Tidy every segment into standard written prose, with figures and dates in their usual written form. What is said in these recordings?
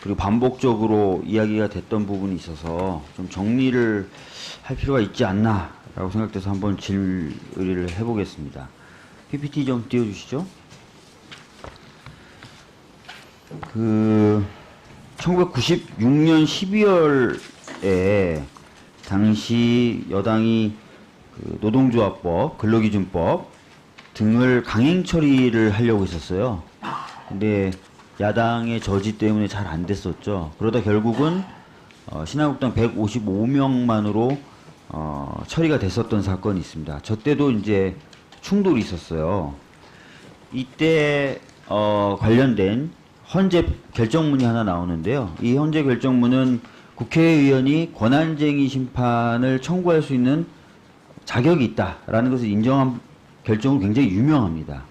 그리고 반복적으로 이야기가 됐던 부분이 있어서 좀 정리를 할 필요가 있지 않나라고 생각돼서 한번 질의를 해보겠습니다. PPT 좀 띄워주시죠. 1996년 12월에 당시 여당이 노동조합법, 근로기준법 등을 강행 처리를 하려고 했었어요. 근데 야당의 저지 때문에 잘 안 됐었죠. 그러다 결국은 신한국당 155명만으로 처리가 됐었던 사건이 있습니다. 저 때도 이제 충돌이 있었어요. 이때 관련된 헌재 결정문이 하나 나오는데요. 이 헌재 결정문은 국회의원이 권한쟁의 심판을 청구할 수 있는 자격이 있다라는 것을 인정한 결정은 굉장히 유명합니다.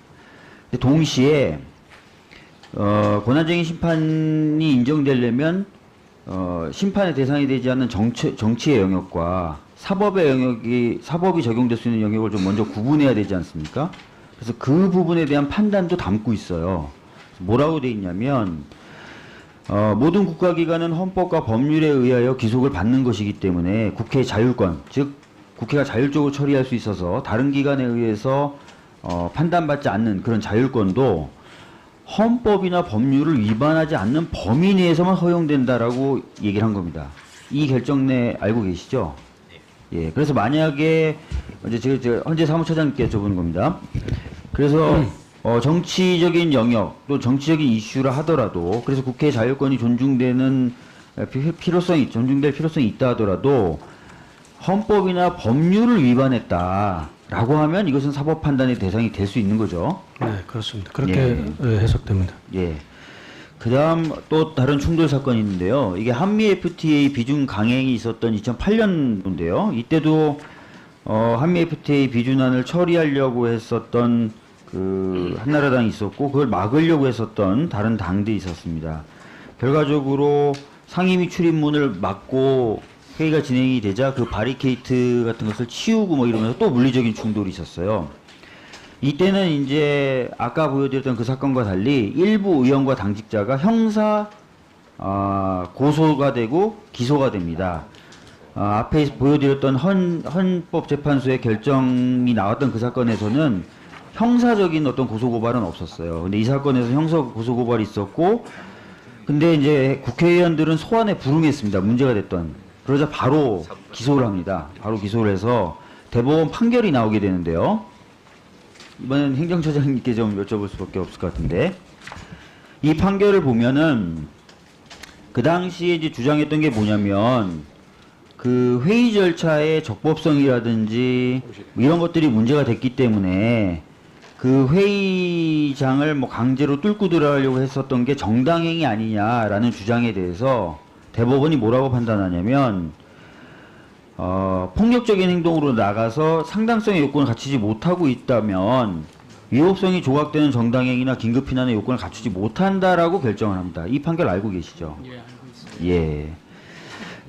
근데 동시에 권한쟁의 심판이 인정되려면 심판의 대상이 되지 않는 정치의 영역과 사법이 적용될 수 있는 영역을 좀 먼저 구분해야 되지 않습니까? 그래서 그 부분에 대한 판단도 담고 있어요. 뭐라고 돼 있냐면 모든 국가기관은 헌법과 법률에 의하여 기속을 받는 것이기 때문에 국회의 자율권, 즉 국회가 자율적으로 처리할 수 있어서 다른 기관에 의해서 판단받지 않는 그런 자율권도 헌법이나 법률을 위반하지 않는 범위 내에서만 허용된다라고 얘기를 한 겁니다. 이 결정 내 알고 계시죠? 예. 그래서 만약에 이제 제가 헌재 사무처장님께 여쭤보는 겁니다. 그래서 정치적인 영역 또 정치적인 이슈라 하더라도 그래서 국회의 자율권이 존중될 필요성이 있다 하더라도 헌법이나 법률을 위반했다라고 하면 이것은 사법 판단의 대상이 될 수 있는 거죠. 네, 그렇습니다. 그렇게 해석됩니다. 예. 그다음 또 다른 충돌 사건이 있는데요. 이게 한미 FTA 비준 강행이 있었던 2008년도인데요. 이때도 한미 FTA 비준안을 처리하려고 했었던 한나라당이 있었고 그걸 막으려고 했었던 다른 당들이 있었습니다. 결과적으로 상임위 출입문을 막고 회의가 진행이 되자 그 바리케이트 같은 것을 치우고 뭐 이러면서 또 물리적인 충돌이 있었어요. 이때는 이제 아까 보여드렸던 그 사건과 달리 일부 의원과 당직자가 형사 고소가 되고 기소가 됩니다. 앞에 보여드렸던 헌법재판소의 결정이 나왔던 그 사건에서는 형사적인 어떤 고소고발은 없었어요. 근데 이 사건에서 형사 고소고발이 있었고 근데 이제 국회의원들은 소환에 불응했습니다. 문제가 됐던. 그러자 바로 기소를 합니다. 바로 기소를 해서 대법원 판결이 나오게 되는데요. 이번엔 행정처장님께 좀 여쭤볼 수밖에 없을 것 같은데 이 판결을 보면은 그 당시에 이제 주장했던 게 뭐냐면 그 회의 절차의 적법성이라든지 뭐 이런 것들이 문제가 됐기 때문에 그 회의장을 뭐 강제로 뚫고 들어가려고 했었던 게 정당행위 아니냐라는 주장에 대해서 대법원이 뭐라고 판단하냐면 폭력적인 행동으로 나가서 상당성의 요건을 갖추지 못하고 있다면 위법성이 조각되는 정당행위나 긴급피난의 요건을 갖추지 못한다라고 결정을 합니다. 이 판결 알고 계시죠? 예, 알고 있습니다. 예.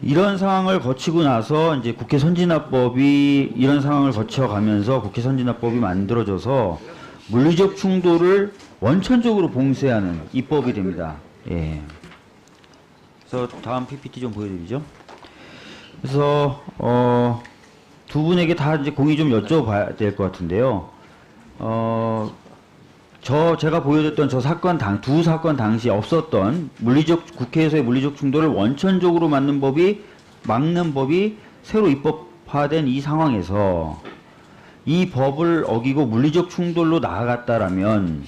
이런 상황을 거치고 나서 이제 국회 선진화법이 이런 상황을 거쳐가면서 국회 선진화법이 만들어져서 물리적 충돌을 원천적으로 봉쇄하는 입법이 됩니다. 예. 그래서 다음 PPT 좀 보여드리죠. 그래서 두 분에게 다 이제 공의 좀 여쭤봐야 될 것 같은데요. 제가 보여줬던 두 사건 당시 없었던 국회에서의 물리적 충돌을 원천적으로 막는 법이 새로 입법화된 이 상황에서 이 법을 어기고 물리적 충돌로 나아갔다라면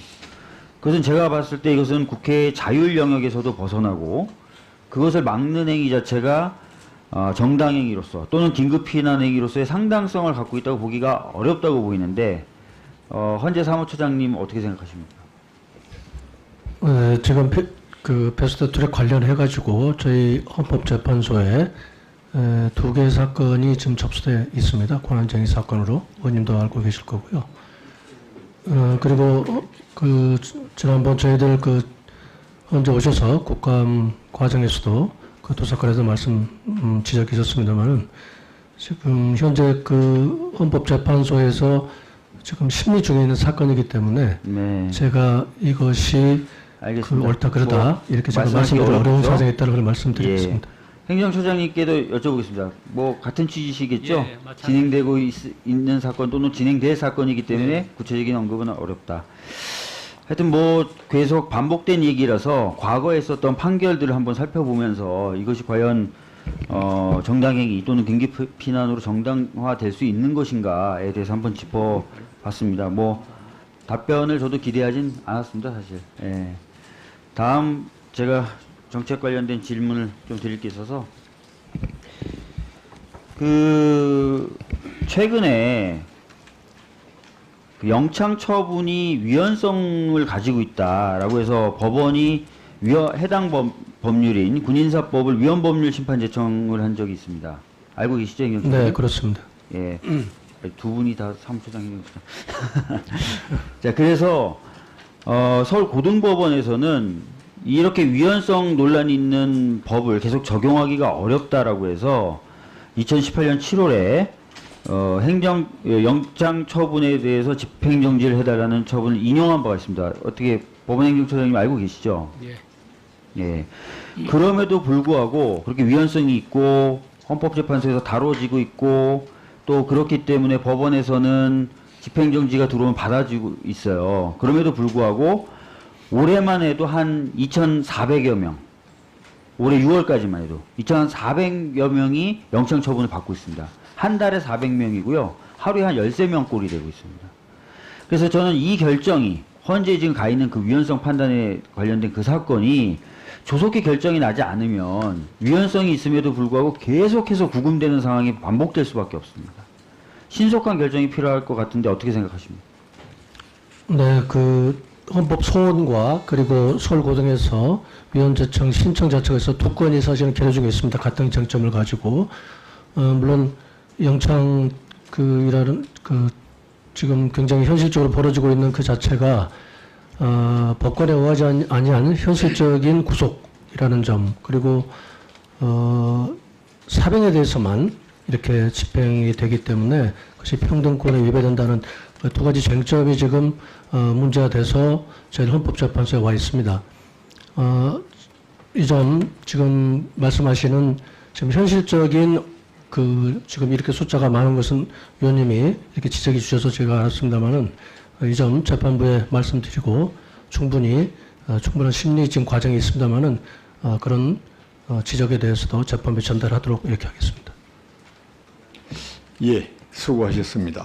그것은 제가 봤을 때 이것은 국회의 자율 영역에서도 벗어나고 그것을 막는 행위 자체가 정당행위로서 또는 긴급피난행위로서의 상당성을 갖고 있다고 보기가 어렵다고 보이는데 헌재 사무처장님 어떻게 생각하십니까? 지금 그 베스트 트랙 관련해가지고 저희 헌법재판소에 두 개의 사건이 지금 접수되어 있습니다. 권한쟁의 사건으로 의원님도 알고 계실 거고요. 그리고 지난번 저희들 언제 오셔서 국감 과정에서도 그 두 사건에서 말씀 지적하셨습니다만은 지금 현재 헌법재판소에서 지금 심리 중에 있는 사건이기 때문에 제가 이것이 알겠습니다. 옳다 그러다 이렇게 제가 말씀하기 말씀드릴 어려운 어렵죠? 사정에 있다는 걸 말씀드리겠습니다. 행정처장님께도 여쭤보겠습니다. 뭐 같은 취지시겠죠? 예, 마찬가지. 진행되고 있는 사건 또는 진행될 사건이기 때문에 구체적인 언급은 어렵다. 하여튼 뭐 계속 반복된 얘기라서 과거에 있었던 판결들을 한번 살펴보면서 이것이 과연 정당행위 또는 경기 피난으로 정당화될 수 있는 것인가에 대해서 한번 짚어봤습니다. 뭐 답변을 저도 기대하진 않았습니다, 사실. 예. 다음 제가 정책 관련된 질문을 좀 드릴 게 있어서 최근에 그 영창 처분이 위헌성을 가지고 있다라고 해서 법원이 해당 법률인 군인사법을 위헌법률 심판 제청을 한 적이 있습니다. 알고 계시죠, 행정처장? 네, 그렇습니다. 예. 두 분이 다 사무처장 행정처장. 자, 그래서 서울 고등법원에서는 이렇게 위헌성 논란이 있는 법을 계속 적용하기가 어렵다라고 해서 2018년 7월에 영장 처분에 대해서 집행정지를 해달라는 처분을 인용한 바가 있습니다. 어떻게 법원행정처장님 알고 계시죠? 예. 예. 그럼에도 불구하고 그렇게 위헌성이 있고 헌법재판소에서 다뤄지고 있고 또 그렇기 때문에 법원에서는 집행정지가 들어오면 받아주고 있어요. 그럼에도 불구하고 올해만 해도 한 2,400여 명, 올해 6월까지만 해도 2,400여 명이 영장 처분을 받고 있습니다. 한 달에 400명이고요. 하루에 한 13명 꼴이 되고 있습니다. 그래서 저는 이 결정이 현재 지금 가 있는 그 위헌성 판단에 관련된 그 사건이 조속히 결정이 나지 않으면 위헌성이 있음에도 불구하고 계속해서 구금되는 상황이 반복될 수밖에 없습니다. 신속한 결정이 필요할 것 같은데 어떻게 생각하십니까? 네, 그 헌법 소원과 그리고 서울고등에서 위헌제청 신청 자체가 있어 두 건이 사실은 계류 중에 있습니다. 같은 쟁점을 가지고 물론 영창 이라는 지금 굉장히 현실적으로 벌어지고 있는 그 자체가 법관에 의하지 아니한 현실적인 구속이라는 점 그리고 사병에 대해서만 이렇게 집행이 되기 때문에 그것이 평등권에 위배된다는 두 가지 쟁점이 지금 문제가 돼서 저희 헌법재판소에 와 있습니다. 이 점 지금 말씀하시는 지금 현실적인 지금 이렇게 숫자가 많은 것은 위원님이 이렇게 지적해 주셔서 제가 알았습니다만은 이 점 재판부에 말씀드리고 충분한 심리 지금 과정이 있습니다만은 그런 지적에 대해서도 재판부에 전달하도록 이렇게 하겠습니다. 예, 수고하셨습니다.